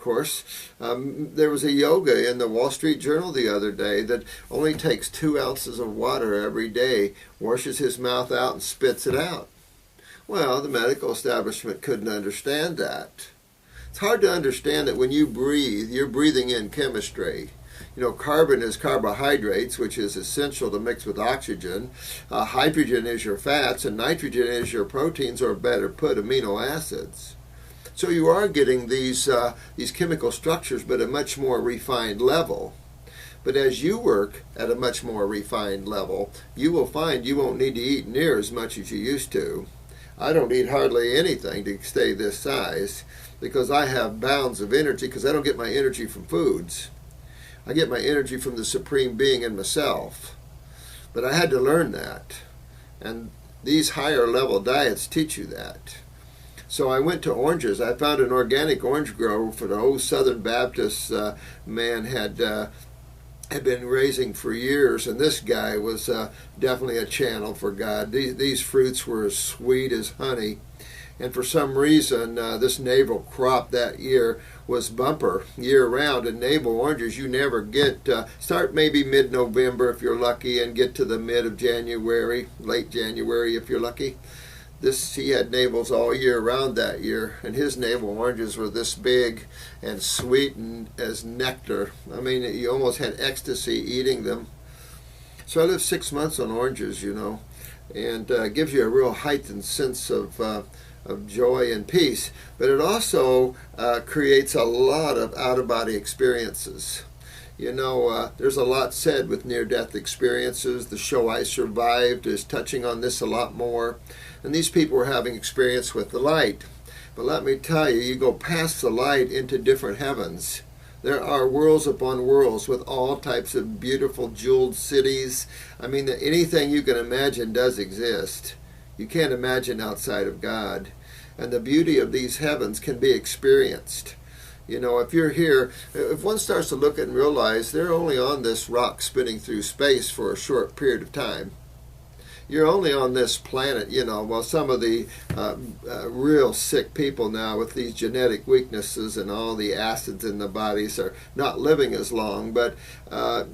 course. There was a yoga in the Wall Street Journal the other day that only takes 2 ounces of water every day, washes his mouth out and spits it out. Well, the medical establishment couldn't understand that. It's hard to understand that when you breathe, you're breathing in chemistry. You know, carbon is carbohydrates, which is essential to mix with oxygen. Hydrogen is your fats, and nitrogen is your proteins, or better put, amino acids. So you are getting these chemical structures, but at a much more refined level. But as you work at a much more refined level, you will find you won't need to eat near as much as you used to. I don't eat hardly anything to stay this size because I have bounds of energy, because I don't get my energy from foods. I get my energy from the Supreme Being in myself. But I had to learn that. And these higher level diets teach you that. So I went to oranges. I found an organic orange grove for the old Southern Baptist man had been raising for years, and this guy was definitely a channel for God. These fruits were as sweet as honey, and for some reason this navel crop that year was bumper year-round. And navel oranges you never get, start maybe mid-November if you're lucky, and get to the mid of January, late January if you're lucky. He had navels all year round that year, and his navel oranges were this big and sweet and as nectar. I mean, you almost had ecstasy eating them. So I lived 6 months on oranges, you know, and gives you a real heightened sense of joy and peace. But it also creates a lot of out-of-body experiences. You know, there's a lot said with near-death experiences. The show I Survived is touching on this a lot more. And these people were having experience with the light. But let me tell you, you go past the light into different heavens. There are worlds upon worlds with all types of beautiful jeweled cities. I mean, anything you can imagine does exist. You can't imagine outside of God. And the beauty of these heavens can be experienced. You know, if you're here, if one starts to look at and realize they're only on this rock spinning through space for a short period of time. You're only on this planet, you know, well, some of the real sick people now with these genetic weaknesses and all the acids in the bodies are not living as long, but,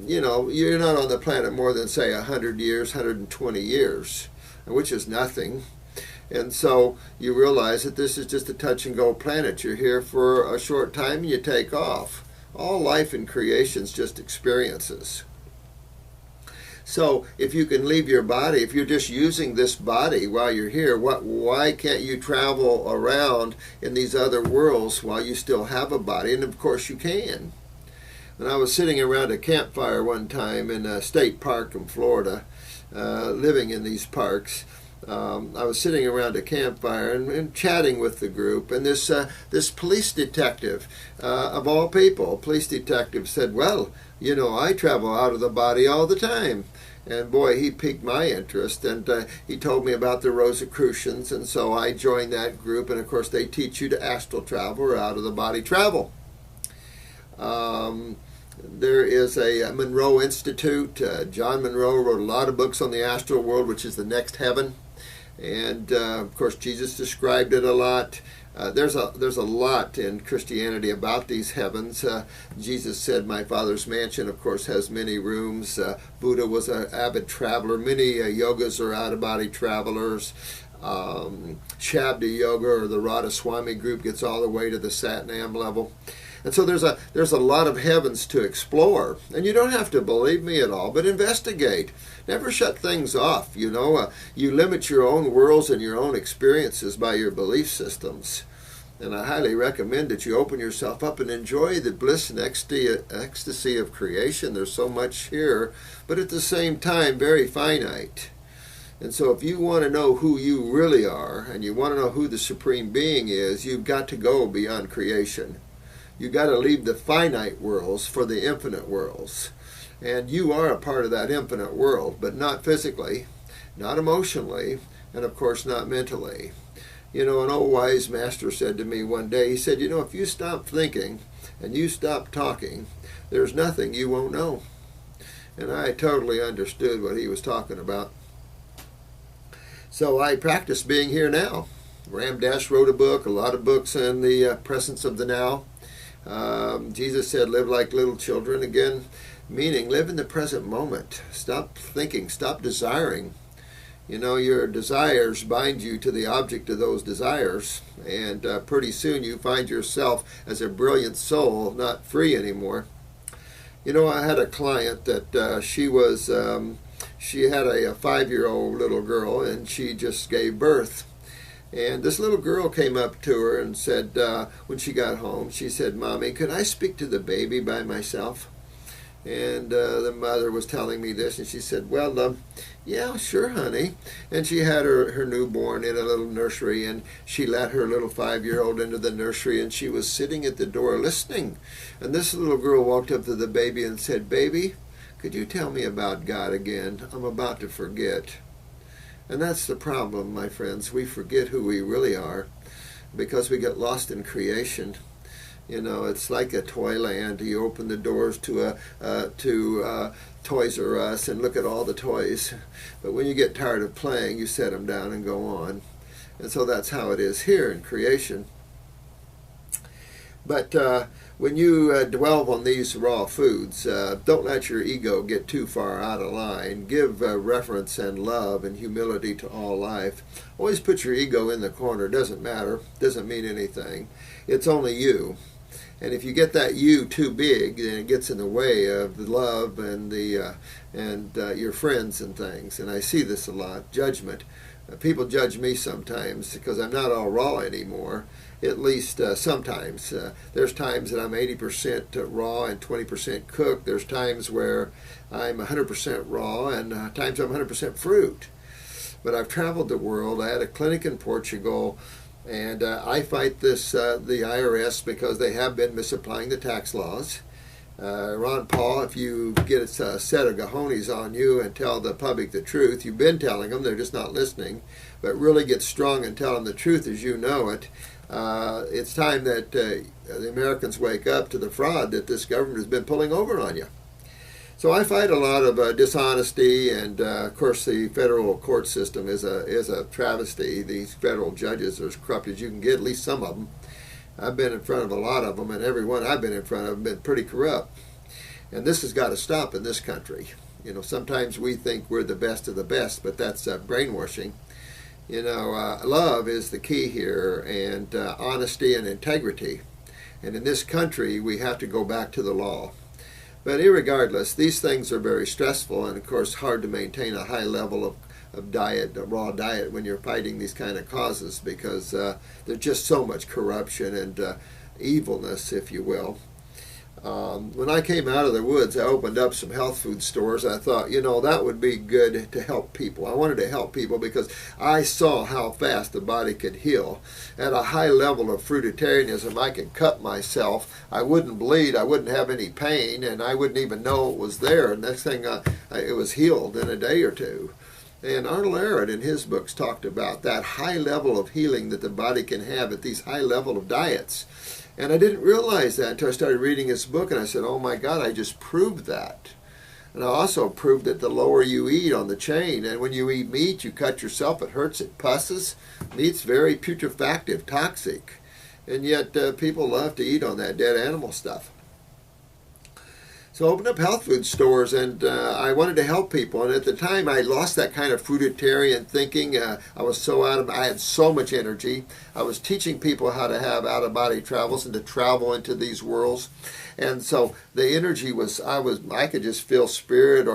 you know, you're not on the planet more than, say, 100 years, 120 years, which is nothing. And so you realize that this is just a touch-and-go planet. You're here for a short time and you take off. All life in creation is just experiences. So if you can leave your body, if you're just using this body while you're here, why can't you travel around in these other worlds while you still have a body? And of course you can. And I was sitting around a campfire one time in a state park in Florida, living in these parks. I was sitting around a campfire and chatting with the group, and this police detective, of all people, police detective said, well, you know, I travel out of the body all the time. And boy, he piqued my interest, and he told me about the Rosicrucians, and so I joined that group, and of course they teach you to astral travel or out of the body travel. There is a Monroe Institute. John Monroe wrote a lot of books on the astral world, which is the next heaven. And of course Jesus described it a lot. There's a lot in Christianity about these heavens. Jesus said, my Father's mansion, of course, has many rooms. Buddha was an avid traveler. Many yogas are out-of-body travelers. Shabda Yoga or the Radha Swami group gets all the way to the Satnam level. And so there's a lot of heavens to explore. And you don't have to believe me at all, but investigate. Never shut things off, you know. You limit your own worlds and your own experiences by your belief systems. And I highly recommend that you open yourself up and enjoy the bliss and ecstasy of creation. There's so much here, but at the same time, very finite. And so if you want to know who you really are, and you want to know who the Supreme Being is, you've got to go beyond creation. You got to leave the finite worlds for the infinite worlds. And you are a part of that infinite world, but not physically, not emotionally, and of course not mentally. You know, an old wise master said to me one day, he said, you know, if you stop thinking and you stop talking, there's nothing you won't know. And I totally understood what he was talking about. So I practice being here now. Ram Dass wrote a book, a lot of books in the presence of the now. Jesus said, live like little children. Again, meaning live in the present moment. Stop thinking, stop desiring. You know, your desires bind you to the object of those desires, and pretty soon you find yourself as a brilliant soul, not free anymore. You know, I had a client that she had a 5-year-old little girl, and she just gave birth. And this little girl came up to her and said, when she got home, she said, "Mommy, could I speak to the baby by myself?" And the mother was telling me this, and she said, "Well, yeah, sure, honey." And she had her newborn in a little nursery, and she let her little 5-year-old into the nursery, and she was sitting at the door listening. And this little girl walked up to the baby and said, "Baby, could you tell me about God again? I'm about to forget." And that's the problem, my friends. We forget who we really are because we get lost in creation. You know, it's like a toy land. You open the doors to Toys R Us and look at all the toys. But when you get tired of playing, you set them down and go on. And so that's how it is here in creation. But when you dwell on these raw foods, don't let your ego get too far out of line. Give reverence and love and humility to all life. Always put your ego in the corner. Doesn't matter. Doesn't mean anything. It's only you. And if you get that you too big, then it gets in the way of the love and your friends and things. And I see this a lot. Judgment. People judge me sometimes because I'm not all raw anymore. At least sometimes. There's times that I'm 80% raw and 20% cooked. There's times where I'm 100% raw and times I'm 100% fruit. But I've traveled the world. I had a clinic in Portugal, and I fight the IRS because they have been misapplying the tax laws. Ron Paul, if you get a set of cojones on you and tell the public the truth, you've been telling them, they're just not listening, but really get strong and tell them the truth as you know it. It's time that the Americans wake up to the fraud that this government has been pulling over on you. So I fight a lot of dishonesty, and of course the federal court system is a travesty. These federal judges are as corrupt as you can get, at least some of them. I've been in front of a lot of them, and every one I've been in front of have been pretty corrupt. And this has got to stop in this country. You know, sometimes we think we're the best of the best, but that's brainwashing. You know, love is the key here, and honesty and integrity. And in this country, we have to go back to the law. But irregardless, these things are very stressful, and of course hard to maintain a high level of diet, a raw diet, when you're fighting these kind of causes, because there's just so much corruption and evilness, if you will. When I came out of the woods, I opened up some health food stores. I thought, you know, that would be good to help people. I wanted to help people because I saw how fast the body could heal. At a high level of fruitarianism, I could cut myself. I wouldn't bleed. I wouldn't have any pain, and I wouldn't even know it was there. And next thing, it was healed in a day or two. And Arnold Arad in his books talked about that high level of healing that the body can have at these high level of diets. And I didn't realize that until I started reading his book, and I said, oh my God, I just proved that. And I also proved that the lower you eat on the chain, and when you eat meat, you cut yourself, it hurts, it pusses. Meat's very putrefactive, toxic. And yet people love to eat on that dead animal stuff. So I opened up health food stores, and I wanted to help people. And at the time, I lost that kind of fruitarian thinking. I was so I had so much energy. I was teaching people how to have out-of-body travels and to travel into these worlds. And so the energy was, I could just feel spirit